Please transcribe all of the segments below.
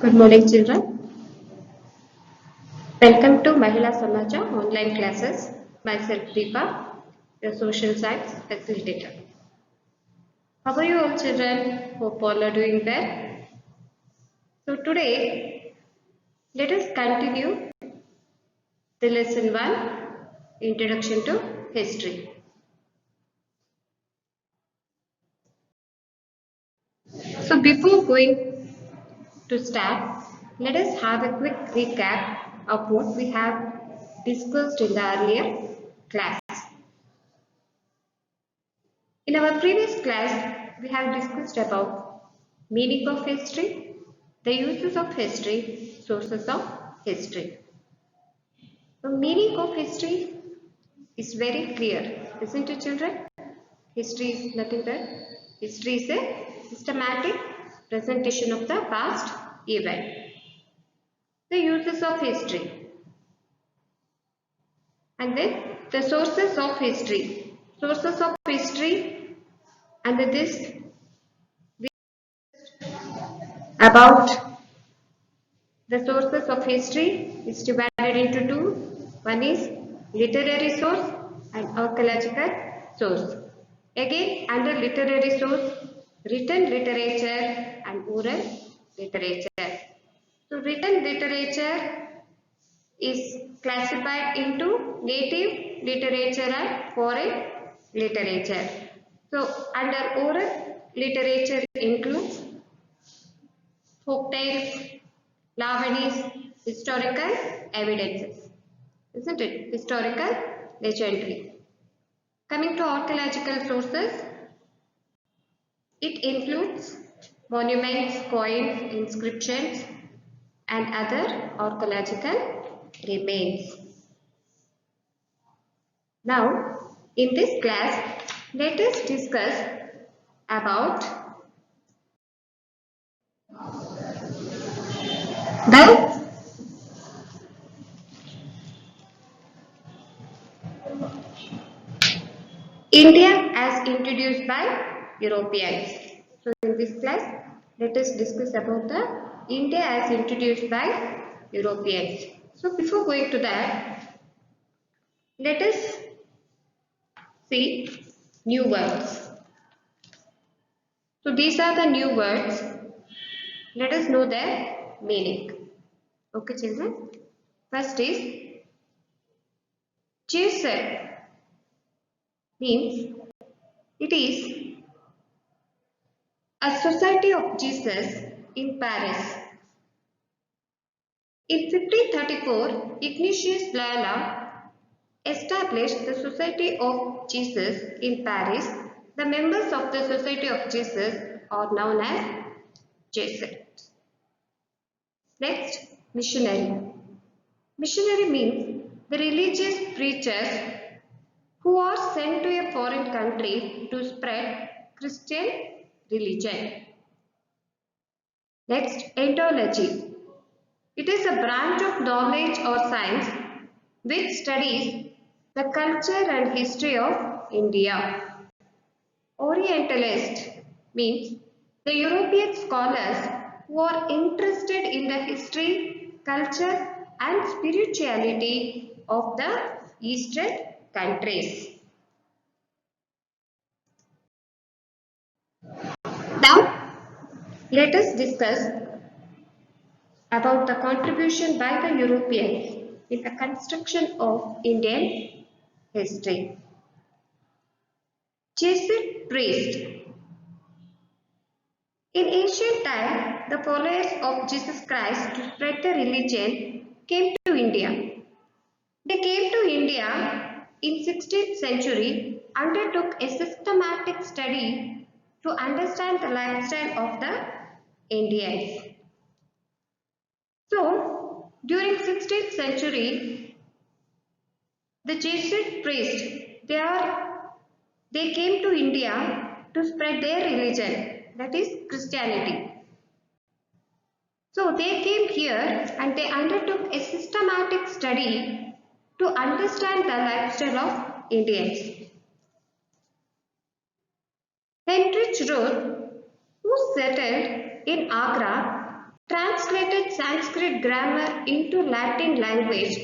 Good morning, children. Welcome to Mahila Samaja online classes. Myself, Deepa, your social science facilitator. How are you all, children? Hope all are doing well. So today, let us continue the lesson 1, Introduction to History. So before going to start, let us have a quick recap of what we have discussed in the earlier class. In our previous class, we have discussed about meaning of history, the uses of history, sources of history. The meaning of history is very clear, isn't it, children? History is nothing but history is a systematic presentation of the past event. The uses of history, and then the sources of history. Sources of history, and this about the sources of history is divided into two. One is literary source and archaeological source. Again, under literary source, written literature and oral literature. So, written literature is classified into native literature and foreign literature. So, under oral literature includes folk tales, Lavani's historical evidences, isn't it? Historical legendary. Coming to archaeological sources, it includes monuments, coins, inscriptions, and other archaeological remains. Now, in this class, let us discuss about the India as introduced by Europeans. So in this class, let us discuss about the India as introduced by Europeans. So before going to that, let us see new words. So these are the new words. Let us know their meaning. Okay, children. First is Jesus means it is a society of Jesus in Paris. In 1534, Ignatius Loyola established the Society of Jesus in Paris. The members of the Society of Jesus are known as Jesuits. Next, missionary. Missionary means the religious preachers who are sent to a foreign country to spread Christian religion. Next, ethnology. It is a branch of knowledge or science which studies the culture and history of India. Orientalist means the European scholars who are interested in the history, culture and spirituality of the Eastern countries. Now, let us discuss about the contribution by the Europeans in the construction of Indian history. Jesuit priest. In ancient time, the followers of Jesus Christ to spread the religion came to India. They came to India in 16th century, undertook a systematic study to understand the lifestyle of the Indians. So, during 16th century, the Jesuit priests, they came to India to spread their religion, that is Christianity. So they came here and they undertook a systematic study to understand the lifestyle of Indians. Heinrich Roth, who settled in Agra, translated Sanskrit grammar into Latin language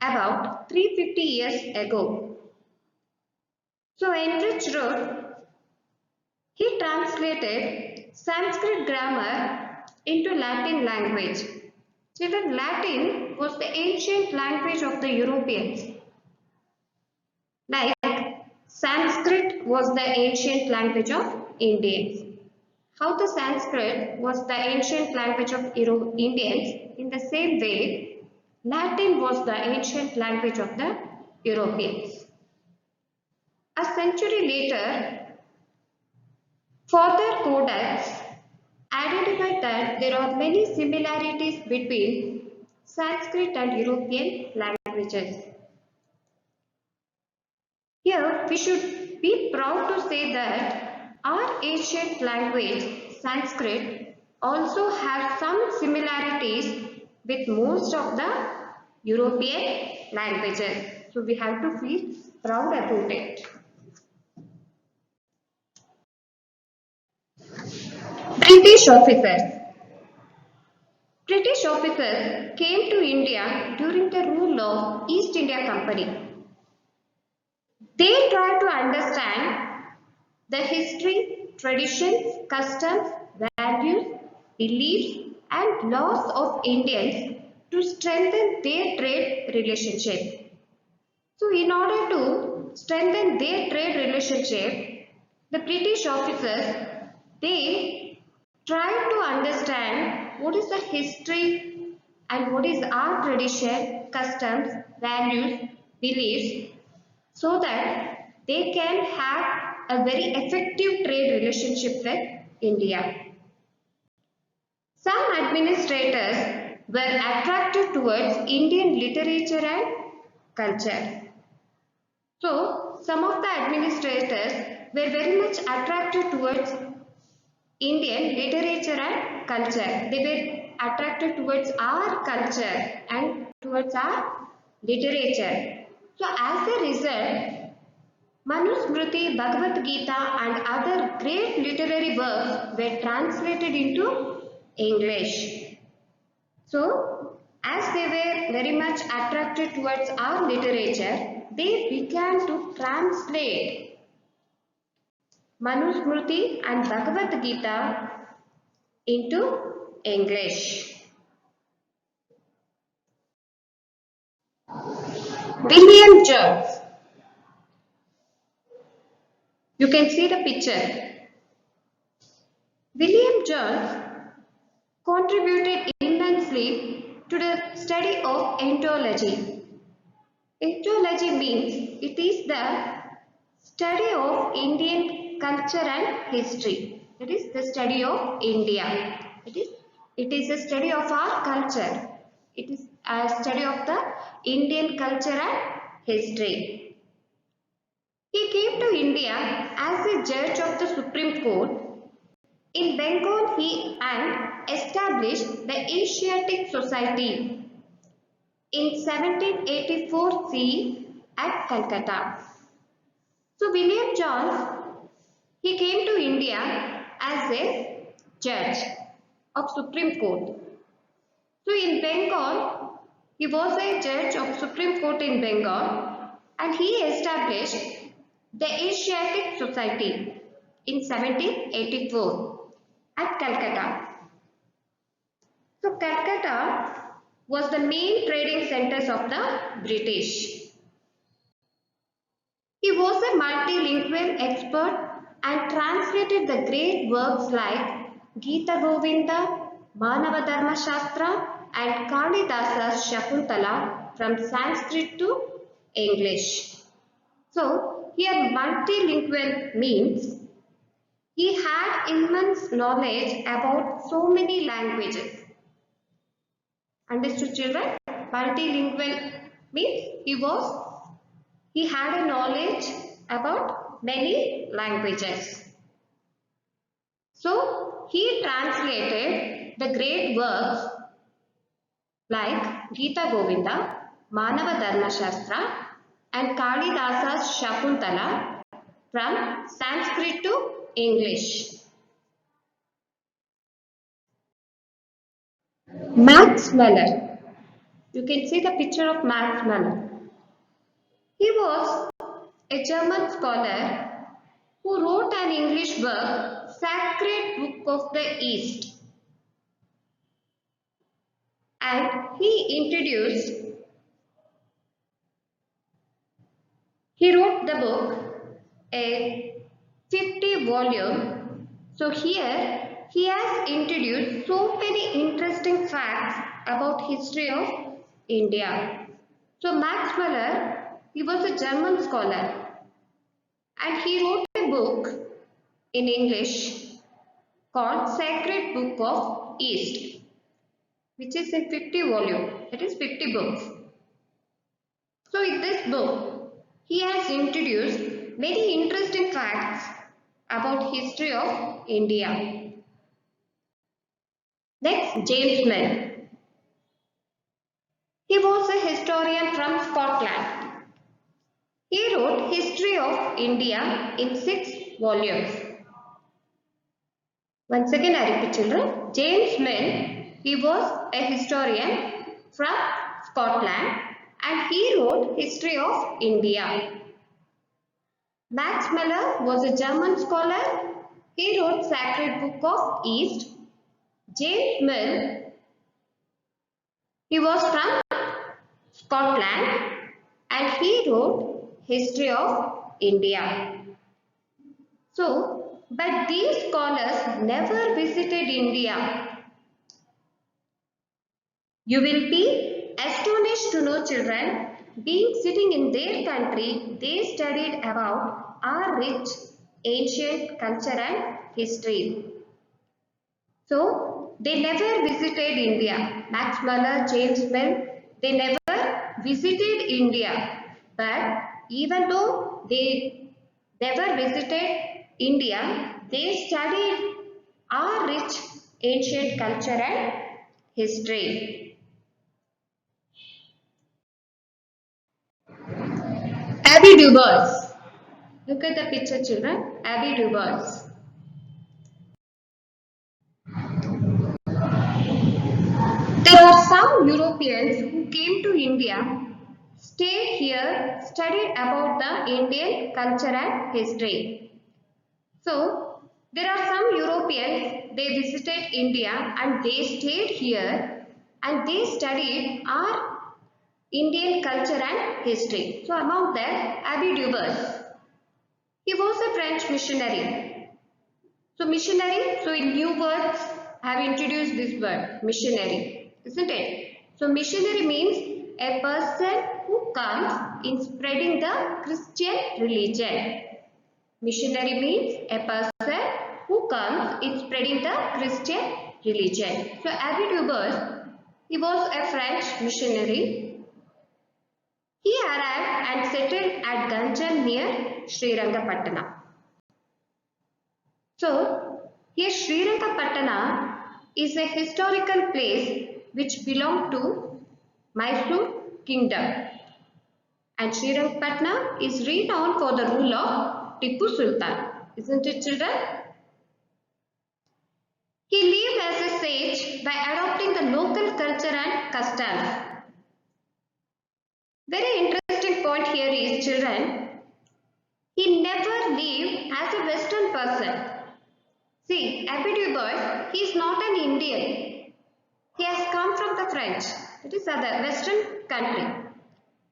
about 350 years ago. So Heinrich wrote, he translated Sanskrit grammar into Latin language. Children, Latin was the ancient language of the Europeans. Like Sanskrit was the ancient language of Indians. How the Sanskrit was the ancient language of Indians, in the same way, Latin was the ancient language of the Europeans. A century later, further codex identified that there are many similarities between Sanskrit and European languages. Here, we should be proud to say that our ancient language, Sanskrit, also has some similarities with most of the European languages. So, we have to feel proud about it. British officers. British officers came to India during the rule of East India Company. They tried to understand the history, traditions, customs, values, beliefs and laws of Indians to strengthen their trade relationship. So in order to strengthen their trade relationship, the British officers, they tried to understand what is the history and what is our tradition, customs, values, beliefs, so that they can have a very effective trade relationship with India. Some administrators were attracted towards Indian literature and culture. So, some of the administrators were very much attracted towards Indian literature and culture. They were attracted towards our culture and towards our literature. So, as a result, Manusmriti, Bhagavad Gita and other great literary works were translated into English. So, as they were very much attracted towards our literature, they began to translate Manusmriti and Bhagavad Gita into English. William Jones. You can see the picture. William Jones contributed immensely to the study of Ethnology. Ethnology means it is the study of Indian culture and history. It is the study of India. It is a study of our culture. It is a study of the Indian culture and history. He came to India as a judge of the Supreme Court. In Bengal, he established the Asiatic Society in 1784 CE at Calcutta. So William Jones, he came to India as a judge of Supreme Court. So in Bengal, he was a judge of Supreme Court in Bengal and he established the Asiatic Society in 1784 at Calcutta. So Calcutta was the main trading centers of the British. He was a multilingual expert and translated the great works like Gita Govinda, Manava Dharma Shastra and Kalidasa's Shakuntala from Sanskrit to English. So here multilingual means he had immense knowledge about so many languages. Understood, children? Multilingual means he had a knowledge about many languages. So he translated the great works like Gita Govinda, Manava Dharma Shastra and Kalidasa's Shakuntala from Sanskrit to English. Max Muller. You can see the picture of Max Muller. He was a German scholar who wrote an English book, Sacred Book of the East, and he wrote the book, a 50 volume. So here he has introduced so many interesting facts about history of India. So Max Muller, he was a German scholar and he wrote a book in English called Sacred Book of East, which is in 50 volume, that is 50 books. So in this book, he has introduced many interesting facts about history of India. Next, James Mill. He was a historian from Scotland. He wrote History of India in 6 volumes. Once again I repeat children, James Mill, he was a historian from Scotland and he wrote History of India. Max Muller was a German scholar. He wrote Sacred Book of East. James Mill, he was from Scotland and he wrote History of India. So, but these scholars never visited India. You will be astonished to know children, being sitting in their country, they studied about our rich ancient culture and history. So, they never visited India. Max Muller, James Mill, they never visited India. But even though they never visited India, they studied our rich ancient culture and history. Abby Dubers. Look at the picture children. Abby Dubers. There are some Europeans who came to India, stayed here, studied about the Indian culture and history. So, there are some Europeans, they visited India and they stayed here and they studied our Indian culture and history. So, among them, Abby Dubers. He was a French missionary. So, missionary, so in new words, I have introduced this word, missionary, isn't it? So, missionary means a person who comes in spreading the Christian religion. Missionary means a person who comes in spreading the Christian religion. So, Abby Dubers, he was a French missionary. He arrived and settled at Ganjam near Srirangapatna. So, here Srirangapatna is a historical place which belonged to Mysore kingdom. And Srirangapatna is renowned for the rule of Tipu Sultan. Isn't it children? He lived as a sage by adopting the local culture and customs. Very interesting point here is children, he never lived as a Western person. See, Abby Dubers, he is not an Indian. He has come from the French, it is other Western country.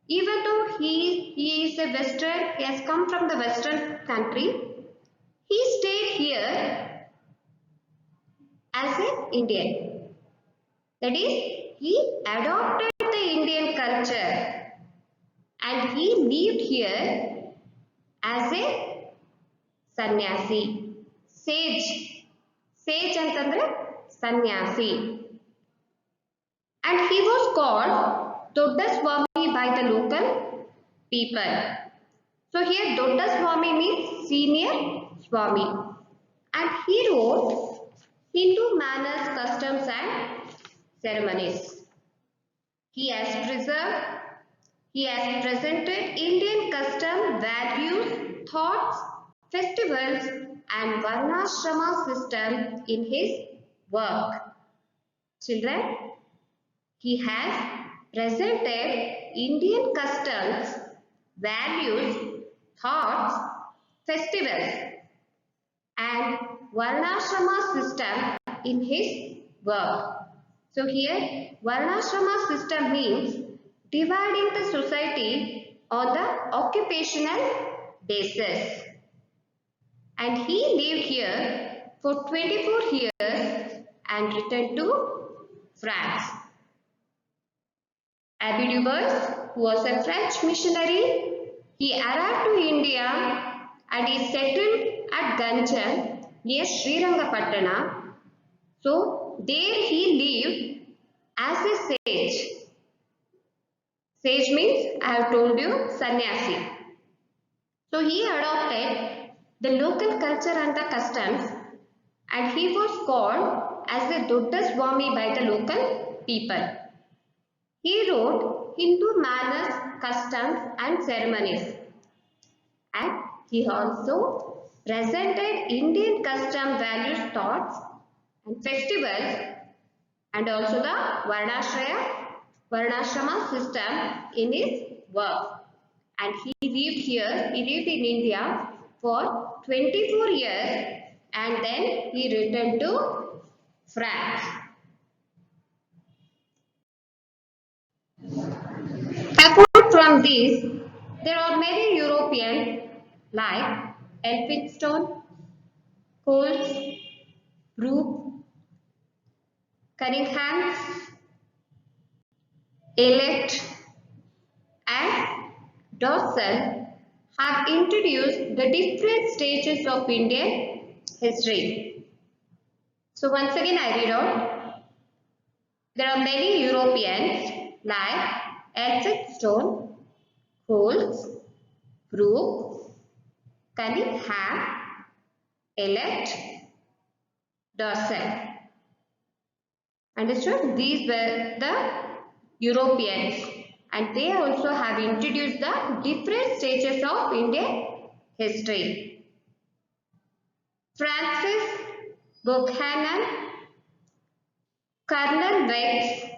Even though he is a Western, he has come from the Western country, he stayed here as an Indian. That is, he adopted the Indian culture and he lived here as a sannyasi, sage. Sage antandre sannyasi. And he was called Dodda Swami by the local people. So here Dodda Swami means senior Swami. And he wrote Hindu manners, customs and ceremonies. He has presented Indian custom, values, thoughts, festivals and Varnashrama system in his work. Children, he has presented Indian customs, values, thoughts, festivals, and Varnashrama system in his work. So here Varnashrama system means dividing the society on the occupational basis. And he lived here for 24 years and returned to France. Abbé Dubus, who was a French missionary, he arrived to India and he settled at Ganjan near Srirangapatna. So there he lived as a sage. Sage means, I have told you, sannyasi. So he adopted the local culture and the customs, and he was called as the Dodda Swami by the local people. He wrote Hindu manners, customs and ceremonies, and he also presented Indian custom, values, thoughts and festivals, and also the Varnashrama system in his work. And he lived in India for 24 years and then he returned to France. Apart from this, there are many Europeans like Elphinstone, Coles, Brooke, Cunningham, Elect, and Dawson have introduced the different stages of Indian history. So once again I read out. There are many Europeans like Elphinstone, Coles, Brooke, Cunningham, Elect, Dawson. Understood? These were the Europeans and they also have introduced the different stages of Indian history. Francis Buchanan, Colonel Weitz,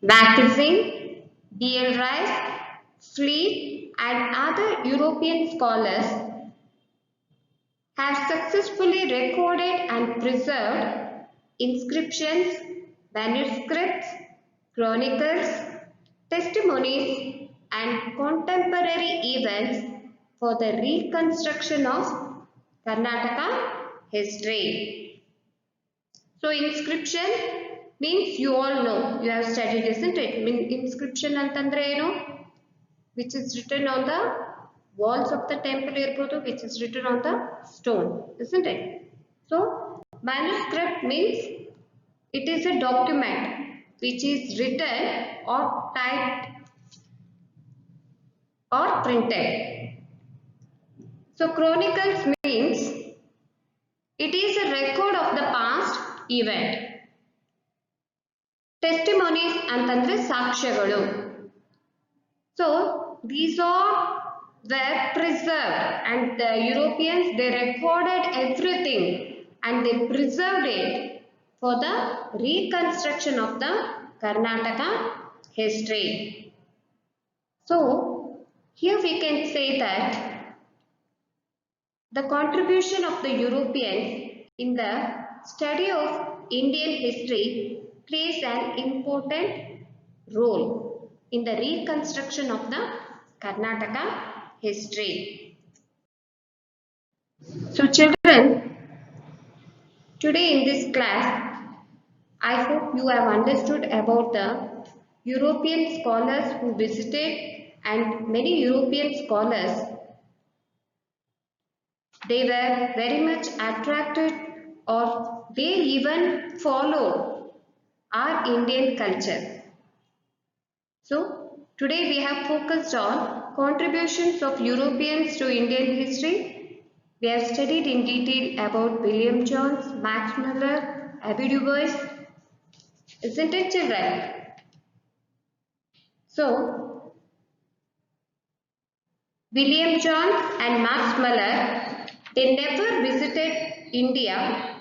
Mackenzie, D.L. Rice, Fleet and other European scholars have successfully recorded and preserved inscriptions, manuscripts, chronicles, testimonies and contemporary events for the reconstruction of Karnataka history. So inscription means you all know, you have studied, isn't it? Inscription antandre eno, which is written on the walls of the temple irbodu, which is written on the stone, isn't it? So manuscript means it is a document which is written or typed or printed. So chronicles means it is a record of the past event. Testimonies antandre sakshagalu. So these all were preserved and the Europeans, they recorded everything and they preserved it for the reconstruction of the Karnataka history. So here we can say that the contribution of the Europeans in the study of Indian history plays an important role in the reconstruction of the Karnataka history. So children, today in this class, I hope you have understood about the European scholars who visited and many European scholars, they were very much attracted or they even followed our Indian culture. So today we have focused on contributions of Europeans to Indian history. We have studied in detail about William Jones, Max Muller, Abbé Dubus, isn't it children? So William Jones and Max Muller, they never visited India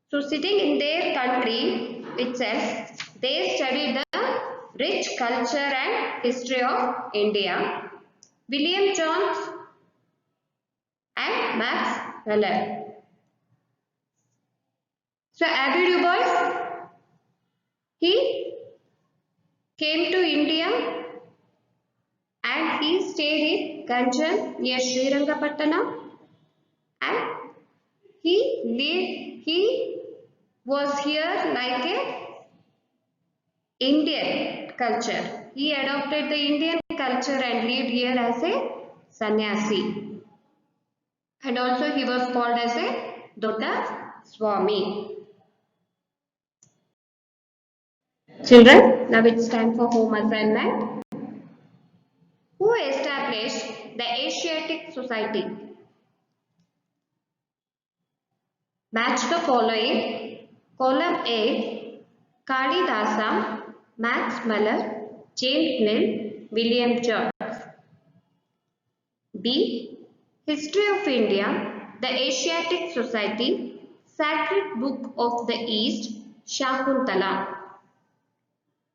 So sitting in their country itself, they studied the rich culture and history of India. William Jones and Max Muller. So Abby Du Bois, he came to India and he stayed in Ganjan near Srirangapattanam, and he was here like a Indian culture. He adopted the Indian culture and lived here as a sannyasi. And also he was called as a Dodda Swami. Children, now it's time for home assignment. Who established the Asiatic Society? Match the following. Column A, Kalidasa, Max Muller, James Mill, William George. B. History of India, the Asiatic Society, Sacred Book of the East, Shakuntala.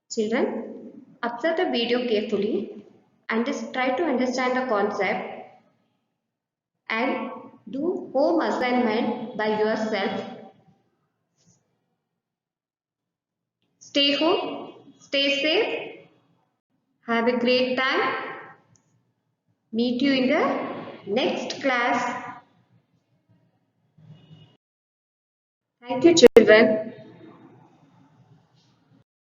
Children, observe the video carefully and just try to understand the concept and do home assignment by yourself. Stay home, stay safe, have a great time. Meet you in the next class. Thank you, children.